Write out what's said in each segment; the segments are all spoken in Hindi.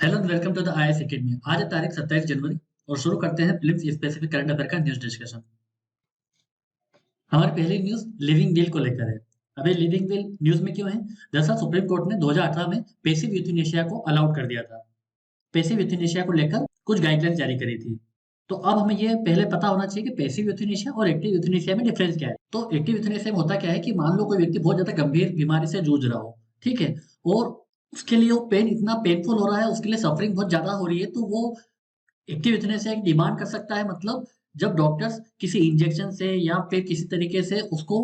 Hello and welcome to the IAS academy. आज है तारीख 27 जनवरी और शुरू करते हैं फिल्म्स स्पेसिफिक करंट अफेयर का न्यूज़ डिस्कशन। हमारी पहली न्यूज़ लिविंग विल को लेकर है। अभी लिविंग विल न्यूज़ में क्यों है? दरअसल सुप्रीम कोर्ट ने 2018 में पैसिव यूथनेशिया को अलाउड कर दिया था। पैसिव यूथनेशिया को लेकर कुछ गाइडलाइंस जारी करी थी। तो अब हमें ये पहले पता होना चाहिए कि पैसिव यूथनेशिया और एक्टिव यूथनेशिया में डिफरेंस क्या है। तो एक्टिव यूथनेशिया में होता क्या है कि मान लो कोई व्यक्ति बहुत ज़्यादा गंभीर बीमारी से जूझ रहा हो, ठीक है? और उसके लिए वो पेन इतना पेनफुल हो रहा है, उसके लिए सफरिंग बहुत ज़्यादा हो रही है, तो वो एक्टिव यूथनेसिया की डिमांड कर सकता है। मतलब जब डॉक्टर्स किसी इंजेक्शन से या फिर किसी तरीके से उसको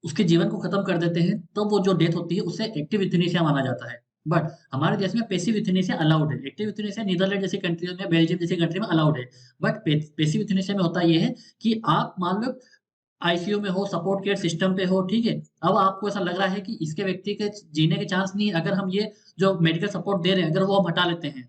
उसके जीवन को खत्म कर देते हैं, तब वो जो डेथ होती है उसे एक्टिव यूथनेसिया माना जाता है। बट हमारे देश में पैसिव यूथनेसिया अलाउड है। एक्टिव यूथनेसिया नीदरलैंड जैसी कंट्रियों में, बेल्जियम जैसी कंट्री में अलाउड है। बट पैसिव यूथनेसिया में होता ये है कि आप मान लो आईसीयू में हो, सपोर्ट केयर सिस्टम पे हो, ठीक है? अब आपको ऐसा लग रहा है कि इसके व्यक्ति के जीने के चांस नहीं है, अगर हम ये जो मेडिकल सपोर्ट दे रहे हैं, अगर वो हम हटा लेते हैं,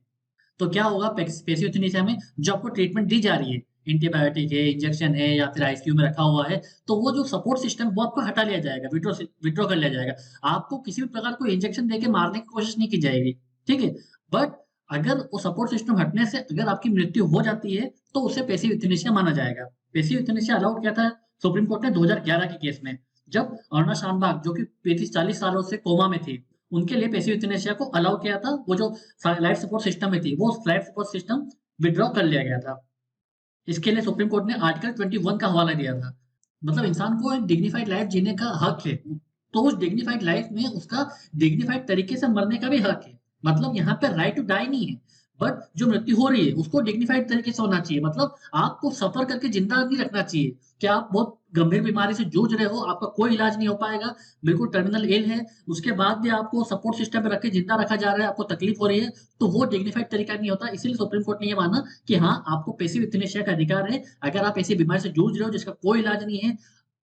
तो क्या होगा? पैसिव यूथनेसिया में जो आपको ट्रीटमेंट दी जा रही है, एंटीबायोटिक है, इंजेक्शन है या फिर आईसीयू में रखा हुआ है, तो वो जो सपोर्ट सिस्टम वो आपको हटा लिया जाएगा, विथड्रॉ कर लिया जाएगा। आपको किसी भी प्रकार कोई इंजेक्शन देके मारने की कोशिश नहीं की जाएगी, ठीक है? बट अगर वो सपोर्ट सिस्टम हटने से अगर आपकी मृत्यु हो जाती है, तो उसे पैसिव यूथनेसिया माना जाएगा। पैसिव यूथनेसिया अलाउड किया था सुप्रीम कोर्ट ने 2011 के केस में, जब अरुणा शानबाग जो कि 35-40 सालों से कोमा में थी, उनके लिए पैसिव यूथनेसिया को अलाउ किया था। वो जो लाइफ सपोर्ट सिस्टम में थी, वो लाइफ सपोर्ट सिस्टम विथड्रॉ कर लिया गया था। इसके लिए सुप्रीम कोर्ट ने आर्टिकल 21 का हवाला दिया था। मतलब इंसान को एक डिग्निफाइड लाइफ जीने का हक है, तो उस डिग्निफाइड लाइफ में उसका डिग्निफाइड तरीके से मरने का भी हक है। मतलब यहाँ पे राइट टू डाई नहीं है, बट जो मृत्यु हो रही है उसको डिग्निफाइड तरीके से होना चाहिए। मतलब आपको सफर करके जिंदा नहीं रखना चाहिए कि आप बहुत गंभीर बीमारी से जूझ रहे हो, आपका कोई इलाज नहीं हो पाएगा, बिल्कुल टर्मिनल इल है, उसके बाद भी आपको सपोर्ट सिस्टम पे रख के जिंदा रखा जा रहा है, आपको तकलीफ हो रही है, तो वो डिग्निफाइड तरीका नहीं होता। इसीलिए सुप्रीम कोर्ट ने ये माना कि हाँ, आपको पैसिव यूथनेशिया का अधिकार है। अगर आप ऐसी बीमारी से जूझ रहे हो जिसका कोई इलाज नहीं है,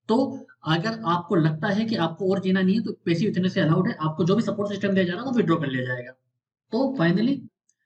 तो अगर आपको लगता है कि आपको और जीना नहीं है, तो पैसिव यूथनेसिया अलाउड है। आपको जो भी सपोर्ट सिस्टम दिया जा रहा है वो विथड्रॉ कर लिया जाएगा। तो फाइनली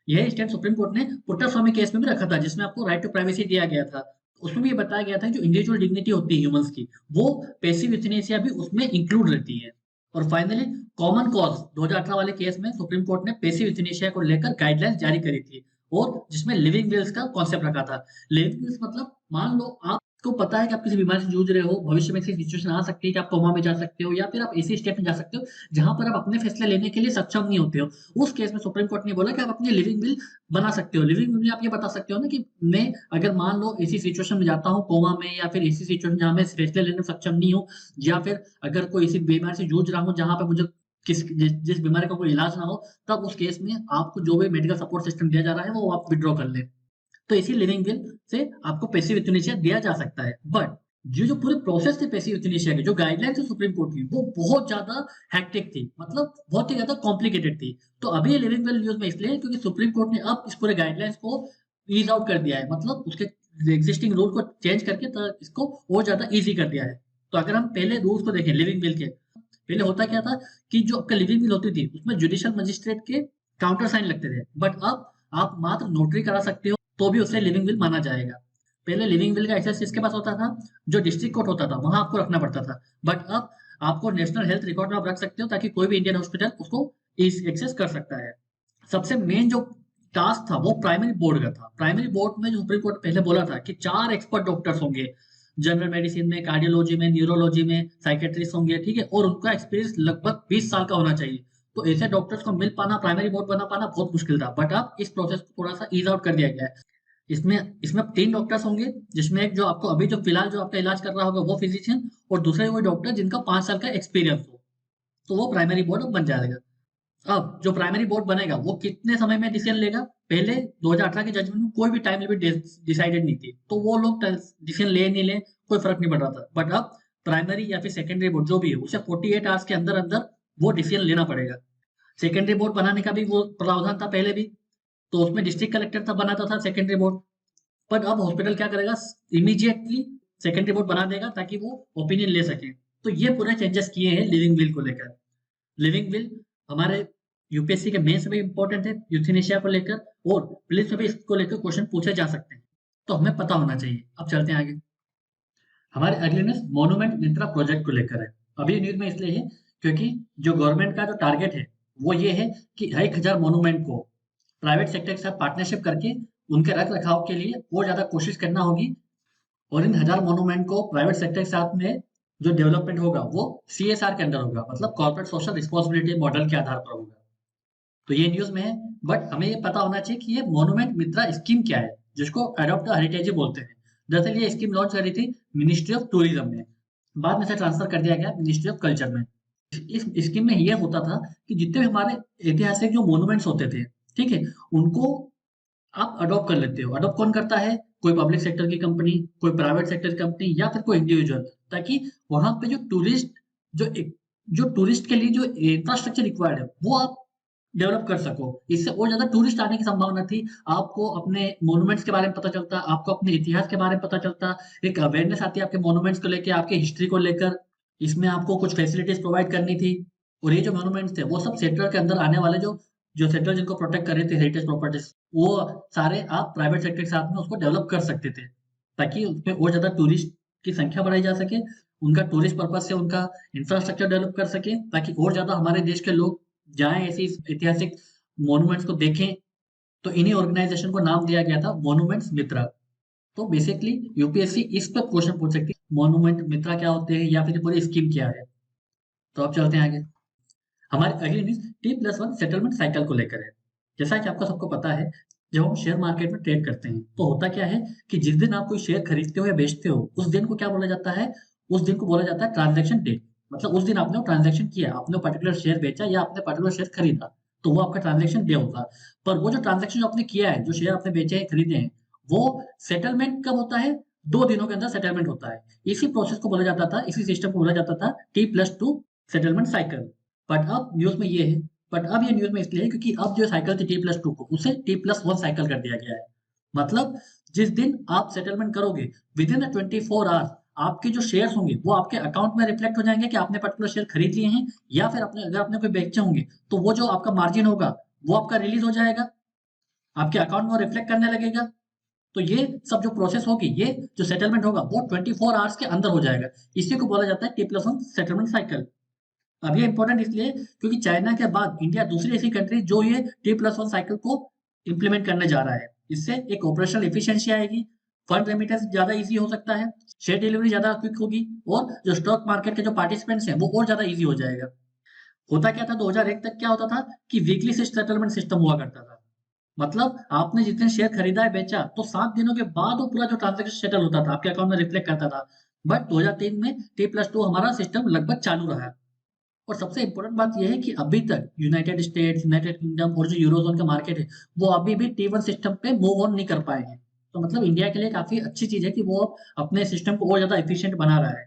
यही स्टैंड सुप्रीम कोर्ट ने पुट्टास्वामी केस में भी रखा था, जिसमें आपको राइट टू प्राइवेसी दिया गया था। उसमें भी ये बताया गया था कि जो इंडिविजुअल डिग्निटी होती है ह्यूमंस की, वो पैसिव यूथनेसिया भी उसमें इंक्लूड रहती है। और फाइनली कॉमन कॉज 2018 वाले केस में सुप्रीम कोर्ट ने पैसिव यूथनेसिया को लेकर गाइडलाइंस जारी करी थी, और जिसमें लिविंग विल्स का कॉन्सेप्ट रखा था। लिविंग विल्स मतलब मान लो आपको पता है कि आप किसी बीमारी से जूझ रहे हो, भविष्य में ऐसी सिचुएशन आ सकती है कि आप कोमा में जा सकते हो, या फिर आप ऐसी स्टेट में जा सकते हो जहां पर आप अपने फैसले लेने के लिए सक्षम नहीं होते हो। उस केस में सुप्रीम कोर्ट ने बोला कि आप अपनी लिविंग विल बना सकते हो। लिविंग विल में आप ये बता सकते हो ना कि मैं अगर मान लो ऐसी सिचुएशन में जाता हूँ कोमा में, या फिर ऐसी सिचुएशन जहाँ मैं फैसले लेने में सक्षम नहीं हूँ, या फिर अगर कोई ऐसी बीमारी से जूझ रहा हूँ जहाँ पे मुझे जिस बीमारी का कोई इलाज ना हो, तब उस केस में आपको जो भी मेडिकल सपोर्ट सिस्टम दिया जा रहा है वो आप विथड्रॉ कर लें। तो इसी लिविंग विल से आपको पैसिव यूथनेसिया दिया जा सकता है। बट जो पूरी प्रोसेस थी पैसिव यूथनेसिया की, जो गाइडलाइन थी सुप्रीम कोर्ट की, वो बहुत ज्यादा हेक्टिक थी, मतलब बहुत ही ज्यादा कॉम्प्लिकेटेड थी। तो अभी ये लिविंग विल न्यूज में इसलिए क्योंकि सुप्रीम कोर्ट ने अब इस पूरे गाइडलाइंस को ईज आउट कर दिया है, मतलब उसके एग्जिस्टिंग रूल को चेंज करके तो इसको और ज्यादा ईजी कर दिया है। तो अगर हम पहले रूल्स को देखें लिविंग विल के, पहले होता क्या था कि जो आपका लिविंग विल होती थी उसमें जुडिशियल मजिस्ट्रेट के काउंटर साइन लगते थे। बट अब आप मात्र नोटरी करा सकते हो, तो भी उसे लिविंग विल माना जाएगा। पहले लिविंग विल का एक्सेस किसके पास होता था? जो डिस्ट्रिक्ट कोर्ट होता था, वहां आपको रखना पड़ता था। बट अब आपको नेशनल हेल्थ रिकॉर्ड में आप रख सकते हो, ताकि कोई भी इंडियन हॉस्पिटल उसको एक्सेस कर सकता है। सबसे मेन जो टास्क था वो प्राइमरी बोर्ड का था। प्राइमरी बोर्ड में जो सुप्रीम कोर्ट पहले बोला था कि 4 एक्सपर्ट डॉक्टर्स होंगे, जनरल मेडिसिन में, कार्डियोलॉजी में, न्यूरोलॉजी में, साइकेट्रिस्ट होंगे, ठीक है? और उनका एक्सपीरियंस लगभग 20 साल का होना चाहिए। तो ऐसे डॉक्टर्स को मिल पाना, प्राइमरी बोर्ड बना पाना बहुत मुश्किल था। बट अब इस प्रोसेस को थोड़ा सा ईज आउट कर दिया गया है। इसमें इसमें 3 डॉक्टर्स होंगे, जिसमें एक जो आपको अभी जो फिलहाल जो आपका इलाज कर रहा होगा वो फिजिशियन, और दूसरे वो डॉक्टर जिनका 5 साल का एक्सपीरियंस हो। तो वो प्राइमरी बोर्ड बन जाएगा। अब जो प्राइमरी बोर्ड बनेगा वो कितने समय में डिसीजन लेगा? पहले 2018 के जजमेंट में कोई भी टाइम लिमिट डिसाइडेड नहीं थी, तो वो लोग डिसीजन ले नहीं ले कोई फर्क नहीं पड़ रहा था। बट अब प्राइमरी या फिर सेकेंडरी बोर्ड जो भी है, उसे 48 आवर्स के अंदर अंदर वो डिसीजन लेना पड़ेगा। सेकेंडरी बोर्ड बनाने का भी वो प्रावधान था पहले भी, तो उसमें डिस्ट्रिक्ट कलेक्टर था बनाता था सेकेंडरी बोर्ड। पर अब हॉस्पिटल क्या करेगा? इमीडिएटली सेकेंडरी बोर्ड बना देगा ताकि वो ओपिनियन ले सके। तो ये पूरे चेंजेस किए हैं लिविंग विल को लेकर। लिविंग विल हमारे यूपीएससी के मेंस में इंपॉर्टेंट है यूथनेशिया को लेकर, और प्रीलिम्स में भी इसको लेकर क्वेश्चन पूछे जा सकते हैं, तो हमें पता होना चाहिए। अब चलते हैं आगे। हमारे अगले न्यूज मोन्यूमेंट मित्रा प्रोजेक्ट को लेकर है। अभी न्यूज में इसलिए है क्योंकि जो गवर्नमेंट का जो टारगेट है वो ये है कि 1000 मोन्यूमेंट को प्राइवेट सेक्टर के साथ पार्टनरशिप करके उनके रख रखाव के लिए और ज्यादा कोशिश करना होगी। और इन 1000 मोनूमेंट को प्राइवेट सेक्टर के साथ में जो डेवलपमेंट होगा वो CSR के अंदर होगा, मतलब कॉर्पोरेट सोशल रिस्पॉन्सिबिलिटी मॉडल के आधार पर होगा। तो ये न्यूज़ में है, बट हमें ये पता होना चाहिए कि ये मोनूमेंट मित्रा स्कीम क्या है, जिसको अडॉप्ट हेरिटेज ही बोलते हैं। दरअसल ये स्कीम लॉन्च करी थी मिनिस्ट्री ऑफ टूरिज्म ने, बाद में इसे ट्रांसफर कर दिया गया मिनिस्ट्री ऑफ कल्चर में। इस स्कीम में ये होता था कि जितने भी हमारे ऐतिहासिक जो मोनूमेंट्स होते थे, ठीक है, उनको आप अडॉप्ट कर लेते हो। अडॉप्ट कौन करता है? कोई पब्लिक सेक्टर की कंपनी, कोई प्राइवेट सेक्टर की कंपनी या फिर कोई इंडिविजुअल, ताकि वहां पे जो टूरिस्ट के लिए जो इंफ्रास्ट्रक्चर रिक्वायर्ड है वो आप डेवलप कर सको। इससे और ज्यादा टूरिस्ट आने की संभावना थी। आपको अपने मोन्यूमेंट्स के बारे में पता चलता, आपको अपने इतिहास के बारे में पता चलता, एक अवेयरनेस आती है आपके मोन्यूमेंट्स को लेके, आपके हिस्ट्री को लेकर। इसमें आपको कुछ फैसिलिटीज प्रोवाइड करनी थी। और ये जो मोन्यूमेंट्स थे वो सब सेंट्रल के अंदर आने वाले जो जो सेंट्रल जिनको प्रोटेक्ट कर रहे थे हेरिटेज प्रॉपर्टीज, वो सारे आप प्राइवेट सेक्टर के साथ में उसको डेवलप कर सकते थे, ताकि उसमें और ज़्यादा टूरिस्ट की संख्या बढ़ाई जा सके, उनका टूरिस्ट पर्पज़ से उनका इंफ्रास्ट्रक्चर डेवलप कर सकें, ताकि और ज़्यादा हमारे देश के लोग जाएँ ऐसी ऐतिहासिक मॉन्यूमेंट्स को देखें। तो इन्हीं ऑर्गेनाइज़ेशन को नाम दिया गया था मॉन्यूमेंट्स मित्रा। तो बेसिकली यूपीएससी इस पे क्वेश्चन पूछ सकती है, मॉन्यूमेंट मित्रा क्या होते हैं या फिर ये पूरी स्कीम क्या है? तो अब चलते हैं आगे। हमारी अगली न्यूज़ T+1 सेटलमेंट साइकिल को लेकर है। जैसा कि आपको सबको पता है, जब हम शेयर मार्केट में ट्रेड करते हैं, तो होता क्या है कि जिस दिन आप कोई शेयर खरीदते हो या बेचते हो, उस दिन को क्या बोला जाता है? उस दिन को बोला जाता है ट्रांज़ैक्शन डे। मतलब उस दिन आपने वो ट्रांज़ैक्शन किया, आपने वो पर्टिकुलर शेयर बेचा या आपने पर्टिकुलर शेयर खरीदा, तो वो आपका ट्रांज़ैक्शन डे होता है। पर वो जो ट्रांज़ैक्शन जो आपने किया है, जो शेयर आपने बेचे हैं, खरीदे हैं, वो सेटलमेंट कब होता है? 2 दिनों के अंदर सेटलमेंट होता है। इसी प्रोसेस को बोला जाता था, इसी सिस्टम को बोला जाता था T+2 सेटलमेंट साइकिल। बट अब न्यूज़ में ये है, बट अब ये न्यूज़ में इसलिए है क्योंकि अब जो साइकिल थी T+2 को, उसे T+1 साइकिल कर दिया गया है। मतलब जिस दिन आप सेटलमेंट करोगे, विदिन द 24 आवर्स आपके जो शेयर्स होंगे वो आपके अकाउंट में रिफ्लेक्ट हो जाएँगे कि आपने पर्टिकुलर शेयर खरीद लिए हैं, या फिर अगर आपने कोई बेचे होंगे, तो वो जो आपका मार्जिन होगा, वो आपका रिलीज़ हो जाएगा, आपके अकाउंट में वो रिफ्लेक्ट करने लगेगा। तो ये सब जो प्रोसेस होगी, ये जो सेटलमेंट होगा, वो 24 आवर्स के अंदर हो जाएगा। इसी को बोला जाता है T+1 सेटलमेंट साइकिल। अब ये इम्पोर्टेंट इसलिए क्योंकि चाइना के बाद इंडिया दूसरी ऐसी कंट्री जो ये T+1 साइकिल को इम्प्लीमेंट करने जा रहा है। इससे एक ऑपरेशनल एफिशिएंसी आएगी, फंड रेमिटेंस ज़्यादा ईज़ी हो सकता है, शेयर डिलीवरी ज़्यादा क्विक होगी और जो स्टॉक मार्केट के जो पार्टिसिपेंट्स हैं, वो और ज़्यादा ईज़ी हो जाएगा। होता क्या था 2001 तक क्या होता था कि वीकली सेटलमेंट सिस्टम हुआ करता था। मतलब आपने जितने शेयर खरीदा है, बेचा, तो 7 दिनों के बाद वो पूरा जो ट्रांज़ैक्शन सेटल होता था, आपके अकाउंट में रिफ्लेक्ट करता था। बट 2003 में T+2 हमारा सिस्टम लगभग चालू रहा है। और सबसे इम्पोर्टेंट बात ये है कि अभी तक यूनाइटेड स्टेट्स, यूनाइटेड किंगडम और जो यूरोज़ोन का मार्केट है, वो अभी भी T1 सिस्टम पे मूव ऑन नहीं कर पाए हैं। तो मतलब इंडिया के लिए काफ़ी अच्छी चीज़ है कि वो अपने सिस्टम को और ज़्यादा एफिशिएंट बना रहा है।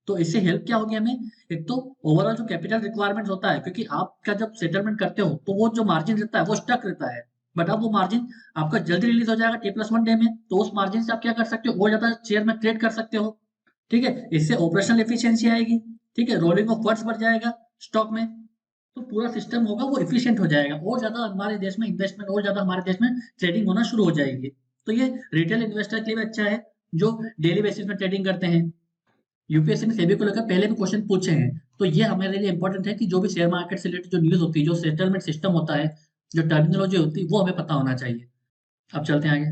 तो इससे हेल्प क्या होगी हमें? एक तो ओवरऑल जो कैपिटल रिक्वायरमेंट्स होता है, क्योंकि आपका जब सेटलमेंट करते हो, तो वो जो मार्जिन रहता है, वो स्टक रहता है। बट अब वो मार्जिन आपका जल्दी रिलीज़ हो जाएगा T+1 डे में, तो उस मार्जिन से आप क्या कर सकते हो? और ज़्यादा शेयर में ट्रेड कर सकते हो। ठीक है? इससे ऑपरेशनल एफिशिएंसी आएगी, ठीक है? रोलिंग ऑफ फंड्स बढ़ जाएगा स्टॉक में, तो पूरा सिस्टम होगा वो एफिशिएंट हो जाएगा और ज़्यादा हमारे देश में इन्वेस्टमेंट और ज़्यादा हमारे देश में ट्रेडिंग होना शुरू हो जाएगी। तो ये रिटेल इन्वेस्टर के लिए भी अच्छा है, जो डेली बेसिस में ट्रेडिंग करते हैं। यूपीएससी ने सेबी को लेकर पहले भी क्वेश्चन पूछे हैं, तो ये हमारे लिए इंपॉर्टेंट है कि जो भी शेयर मार्केट से रिलेटेड जो न्यूज़ होती है, जो सेटलमेंट सिस्टम होता है, जो टर्मिनोलॉजी होती है, वो हमें पता होना चाहिए। अब चलते हैं आगे।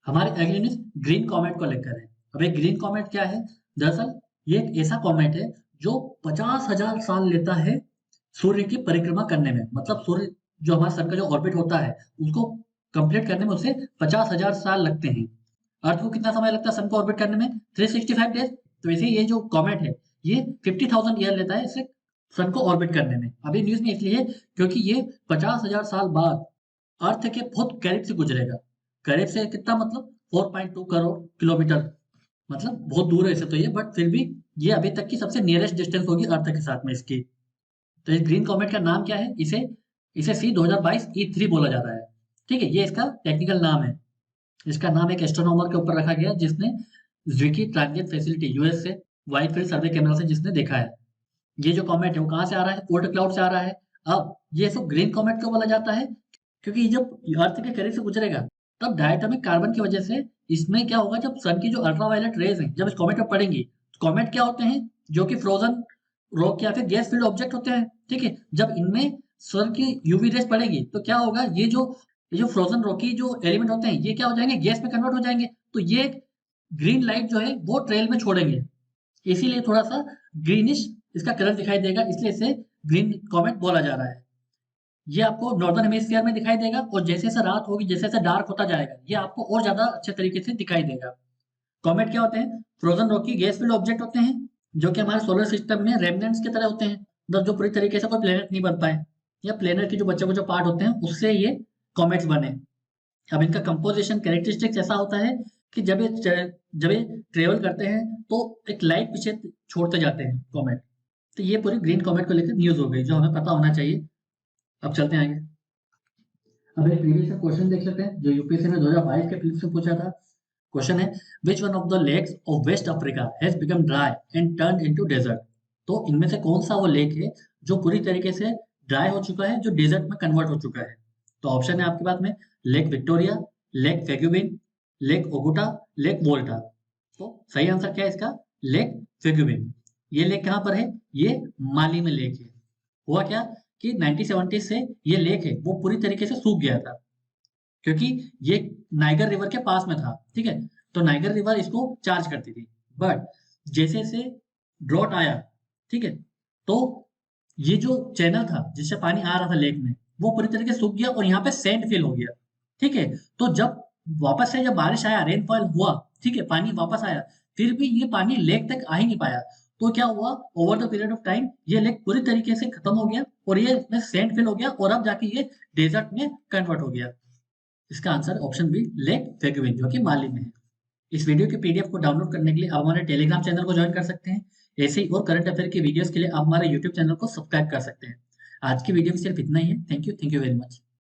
हमारी अगली न्यूज़ ग्रीन कॉमेट को लेकर है। अब ये ग्रीन कॉमेट क्या है? दरअसल ये एक ऐसा कॉमेट है जो 50,000 साल लेता है सूर्य की परिक्रमा करने में। मतलब सूर्य जो हमारे सन का जो ऑर्बिट होता है, उसको कंप्लीट करने में उसे 50,000 साल लगते हैं। अर्थ को कितना समय लगता है सन को ऑर्बिट करने में? 365 डेज़। तो वैसे ही ये जो कॉमेट है, ये 50,000 ईयर लेता है इसे सन को ऑर्बिट करने में। अभी न्यूज़ में इसलिए है क्योंकि ये 50,000 साल बाद अर्थ के बहुत करीब से गुजरेगा। करीब से कितना मतलब 4.2 करोड़ किलोमीटर, मतलब बहुत दूर है इसे तो ये, बट फिर भी ये अभी तक की सबसे नियरेस्ट डिस्टेंस होगी अर्थ के साथ में इसकी। तो इस ग्रीन कॉमेट का नाम क्या है? इसे इसे C2022 E3 बोला जा रहा है। ठीक है? ये इसका टेक्निकल नाम है। इसका नाम एक एस्ट्रोनॉमर के ऊपर रखा गया जिसने ज़्विकी ट्रांजिट फैसिलिटी यूएस से वाइड फील्ड सर्वे कैमरा से जिसने देखा है। ये जो कॉमेट है वो कहाँ से आ रहा है? ओर्ट क्लाउड से आ रहा है। अब ये सब ग्रीन कॉमेट क्यों बोला जाता है? क्योंकि जब अर्थ के करीब से गुजरेगा, तब डायटोमिक कार्बन की वजह से इसमें क्या होगा, जब सन की जो अल्ट्रावायलेट रेज़ हैं, जब इस कॉमेट पे पड़ेंगी, कॉमेट क्या होते हैं? जो कि फ्रोज़न रॉक या फिर गैस फील्ड ऑब्जेक्ट होते हैं, ठीक है? जब इनमें सन की यूवी रेज़ पड़ेगी, तो क्या होगा? ये जो ये जो फ्रोजन रॉकी जो एलिमेंट होते हैं, ये क्या हो जाएंगे, गैस में कन्वर्ट हो जाएंगे। तो ये ग्रीन लाइट जो है वो ट्रेल में छोड़ेंगे, इसीलिए थोड़ा सा ग्रीनिश इसका कलर दिखाई देगा, इसलिए इसे ग्रीन कॉमेट बोला जा रहा है। ये आपको नॉर्दर्न हेमिस्फीयर में दिखाई देगा, और जैसे जैसे रात होगी, जैसे जैसे डार्क होता जाएगा, ये आपको और ज्यादा अच्छे तरीके से दिखाई देगा। कॉमेट क्या होते हैं, frozen Rocky gas filled object होते हैं, जो कि हमारे सोलर सिस्टम में रेमनेंट्स की तरह होते हैं, मतलब जो पूरी तरीके से कोई प्लेनेट नहीं बन पाए, या प्लेनेट के जो बच्चे बच्चे पार्ट होते हैं उससे ये कॉमेट्स बने। अब इनका कंपोजिशन कैरेक्टरिस्टिक्स ऐसा होता है कि जब ये ट्रेवल करते हैं तो एक लाइट पीछे छोड़ते जाते हैं कॉमेट। तो ये पूरी ग्रीन कॉमेट को लेकर न्यूज हो गई, जो हमें पता होना चाहिए। अब चलते हैं आगे। अब एक प्रीवियस क्वेश्चन देख लेते हैं, जो यूपीएससी ने 2022 के फिल्म से पूछा था। क्वेश्चन है, which one of the lakes of West Africa has become dry and turn into desert. तो इनमें से कौन सा वो लेक है जो पूरी तरीके से ड्राई हो चुका है, जो डेजर्ट में कन्वर्ट हो चुका है। तो ऑप्शन है आपके पास में, Lake Victoria, Lake Faguibine, Lake Oguta, Lake Volta. तो सही आंसर क्या है इसका, लेक फेग्युबिन। ये लेक कहाँ पर है, ये माली में लेक है। हुआ क्या कि 1970 से ये लेक है वो पूरी तरीके से सूख गया था, क्योंकि ये नाइगर रिवर के पास में था, ठीक है। तो नाइगर रिवर इसको चार्ज करती थी, बट जैसे जैसे ड्रॉट आया, ठीक है, तो ये जो चैनल था जिससे पानी आ रहा था लेक में, वो पूरी तरीके से सूख गया और यहाँ पे सैंड फिल हो गया, ठीक है। तो जब वापस से जब बारिश आया, रेनफॉल हुआ, ठीक है, पानी वापस आया, फिर भी ये पानी लेक तक आ ही नहीं पाया। तो क्या हुआ, over the period of time ये लेक पूरी तरीके से खत्म हो गया, और ये इसमें सैंड फिल हो गया, और अब जाके ये डेजर्ट में कन्वर्ट हो गया। इसका आंसर ऑप्शन बी, लेक फेगुइन, जो कि माली में है। इस वीडियो के पीडीएफ को डाउनलोड करने के लिए आप हमारे टेलीग्राम चैनल को ज्वाइन कर सकते हैं। ऐसे ही और करंट अफेयर की वीडियोस के लिए आप हमारे यूट्यूब चैनल को सब्सक्राइब कर सकते हैं। आज की वीडियो में सिर्फ इतना ही है। Thank you very much.